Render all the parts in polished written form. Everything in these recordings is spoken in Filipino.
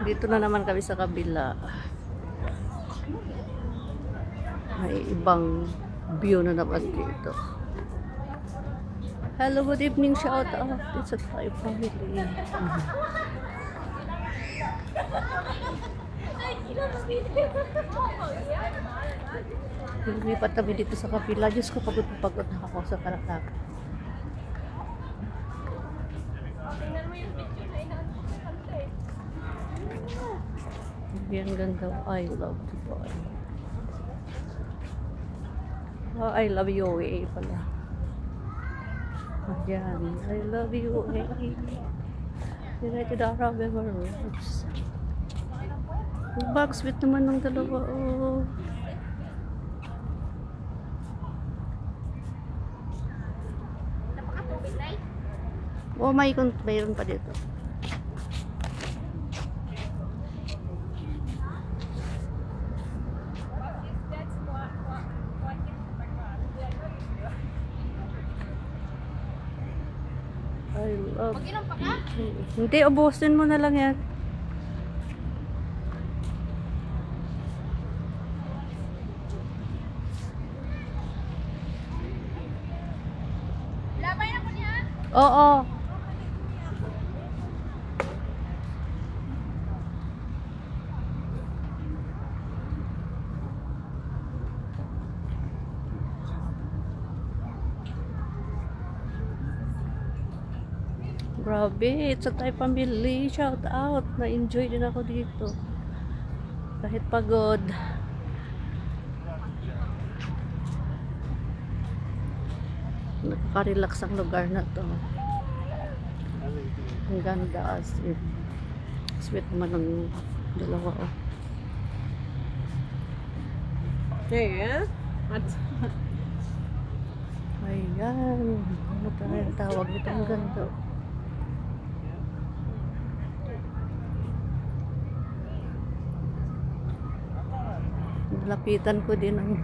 Dito na naman kami sa kabila. May ibang view na naman dito. Hello, good evening, shout out. It's a Thai family. Lumipat kami dito sa kabila. Diyos ko, pagod na ako sa karakter. Yan ganda. I love Dubai. Oh, I love UAE pala. Ayan. I love UAE. United Arab Emirates. Yung bag sweet naman ng dalawa. Oh. Oh, mayroon pa dito. I love. Mag-inom pa ka? Hindi, ubusin mo na lang yan. Labay na po niya? Oo. Grabe, it's a Thai family. Shout out. Na-enjoy din ako dito. Kahit pagod. Nakaka-relax ang lugar na to. Ang ganda as in. Sweet naman ng dalawa. Oh. Yeah. Ayan. Ano pa rin tawag nito? Ang ganda. Lapitan ko din ang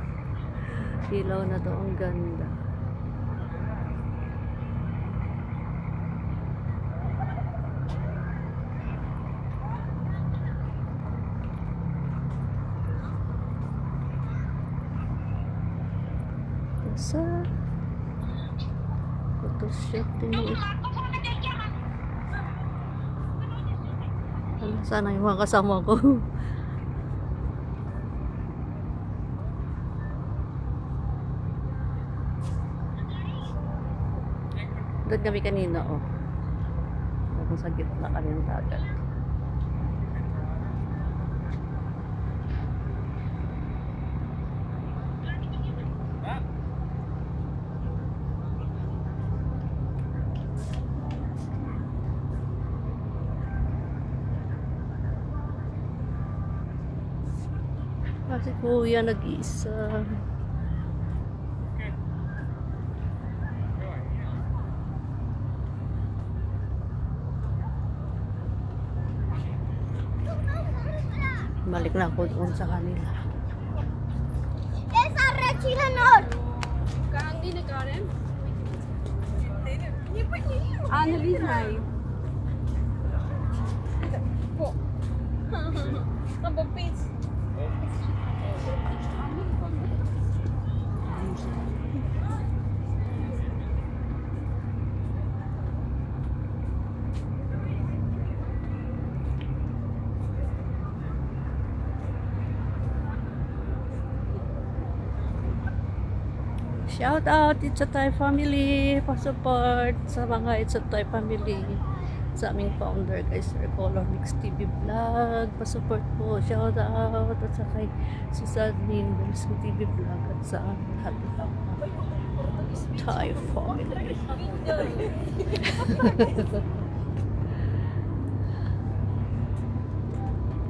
ilaw na to. Ang ganda. Sa photoshoot din. Sana yung mga kasama ko. Doon kami kanina, oh. Kung sa gitna kami ng dagat. Kasi kuya nag-iisa. Balik na ako doon sa kanila. Shout out, It's a Thai family. Pa-support sa mga It's a Thai family. Sa aming founder, guys, Sir Color Mix TV Vlog. Pa-support po. Shout out. At sa kay Susadmin Mix TV Vlog. At sa lahat ng Thai family.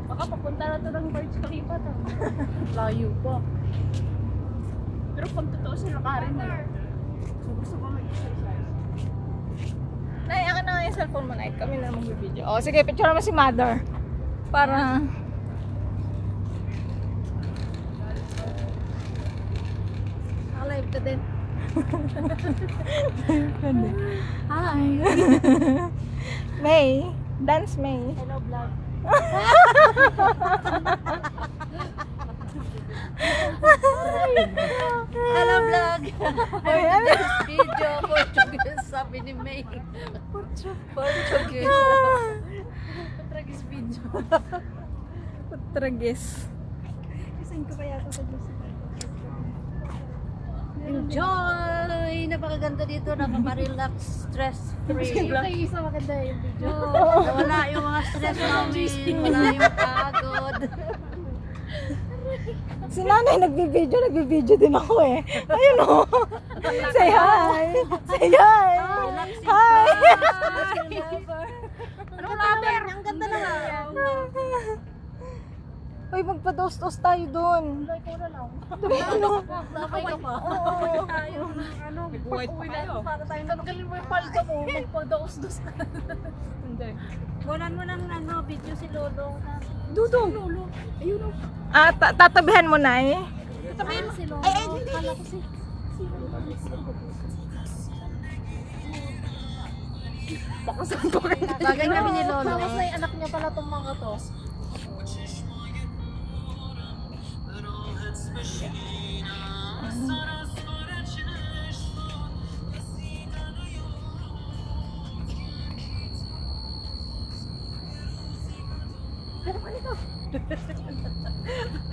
Baka papunta na ito ng Burj Khalifa. Layo pa. Pero pag totoo sila karin na. So gusto ko mag-exercise. Nay, akin na nga yung cellphone mo, Night. Kami na mag-video. O, sige, picture naman si Mother. Para... Live ka din. Hi! May. Dance May. Hello, vlog. Hello vlog! Portuguese video, Portuguese sabi ni May. Portuguese. Portuguese video. Portuguese. Isayin ko kaya ito sa Diyos. Enjoy! Napakaganda dito, nakaka-relax, stress-free. Kayo isa maganda yung video. Wala yung mga stress namin, wala yung pagod. Si nanay nagbibideo din ako eh. Ayun o. Say hi. Say hi. Relaxing Hi. Ano lover? Ang ganda na nga. Uy, magpa-dos-dos tayo dun. Ikaw na lang. Nakay ka pa. Oo. Tayo ano, pag-uwi na ito para tayo tanggalin mo yung palda mo, magpa-dos-dos ka. Hindi. Bulan mo ng video si Lolo. Dudong! Lolo. Ayun o. Ah, tatabihan mo na eh. Sabihin mo si Lolo. Ay, hindi. Kala ko si... Baka saan pa kayo Bagay kami ni Lolo. Bakit na yung anak niya pala itong mga to?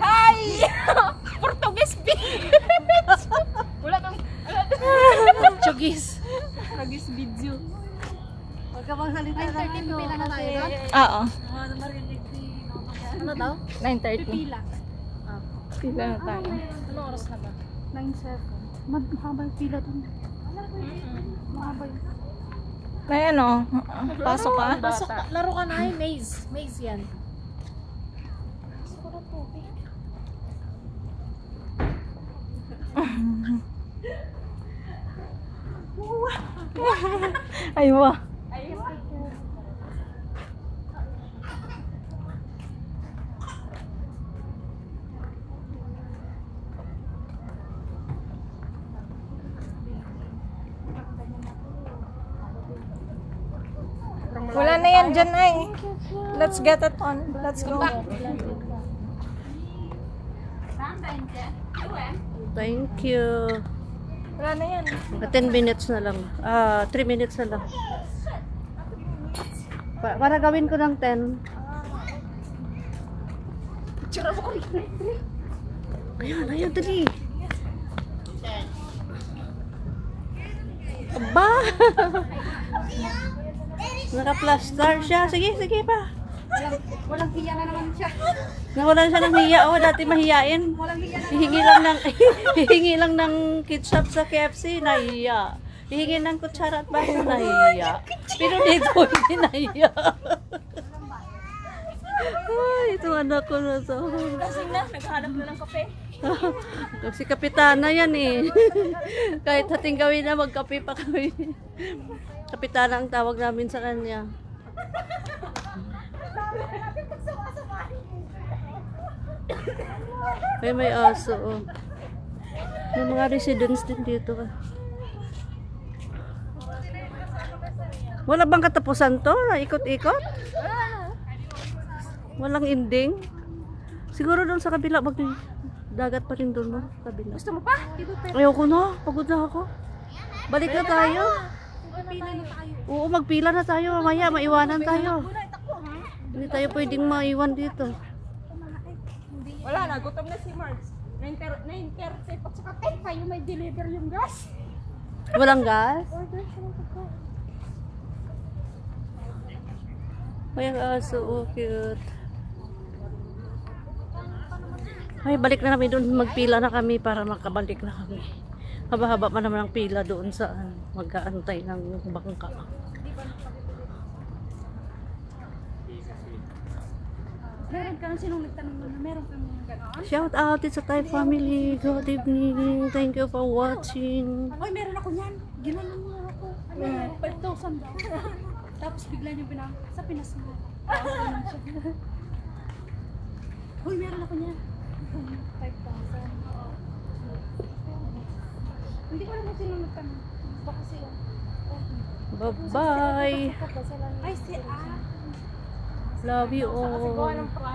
Hi! Portuguese bitch! Wala kang... Portuguese. Portuguese video. Huwag ka bang salita ng ano. Pila na tayo doon? Oo. Marinig si Mama yan. Ano daw? 9:30. Pila. Pila na tayo. Anong oras na ba? 9:07. Mahaba yung pila doon. Mahaba yung... May ano, pasok ka? Pasok ka. Laro ka na eh. Maze. Maze yan. Pasok ko na tubig. Aywa. Wala na yan dyan ay. Let's get it on. Let's go. Thank you. Wala na yan. 10 minutes na lang. 3 minutes na lang. Para gawin ko ng 10. Tsura mo ko rin. Ayun, dali. Aba! Naka-plaster siya. Sige, sige pa. Walang hiya na naman siya. Nawalan siya ng hiya. Oh, dati mahiyain. Hihingi lang ng ketchup sa KFC, nahiya. Hihingi ng kutsara at baso, nahiya. Pero dito, hindi nahiya. Ay, itong anak ko na to. Kasi na, naghanap na ng kape. Si Kapitana yan eh. Kahit hating gawin na, magkape pa kami. Kapitana ang tawag namin sa kanya. May aso oh. May mga residents din dito ah. Wala bang katapusan to? Ikot-ikot? Walang ending? Siguro doon sa kabila dagat pa rin doon mo, kabila. Gusto mo pa? Dito tayo. Ayoko na, pagod na ako. Balik na tayo. Pila na tayo. Oo, magpila na tayo. Mamaya, maiwanan tayo. Hindi tayo pwedeng maiwan dito. Wala na, gutom na si Marks. 9:30 at saka 10 kayo may deliver yung gas. Walang gas? Order siya ng pagkain. Ay, ang aso. Oh, cute. Ay, balik na kami doon. Magpila na kami para makabalik na kami. Haba-haba pa naman ang pila doon sa mag-aantay ng bangka. Meron ka nang sinong nagtanong na meron kang mga gano'n? Shout out sa Thai family. Good evening. Thank you for watching. Ay, meron ako niyan. Ginanon niya ako. 5,000 daw. Tapos bigla niyo sa Pinas mo. Uy, meron ako niyan. 5,000. Hindi ko alam kung sino nagtanong. Baka sila. Bye-bye. Ay, si Love you Kasi gawa all. ng pride.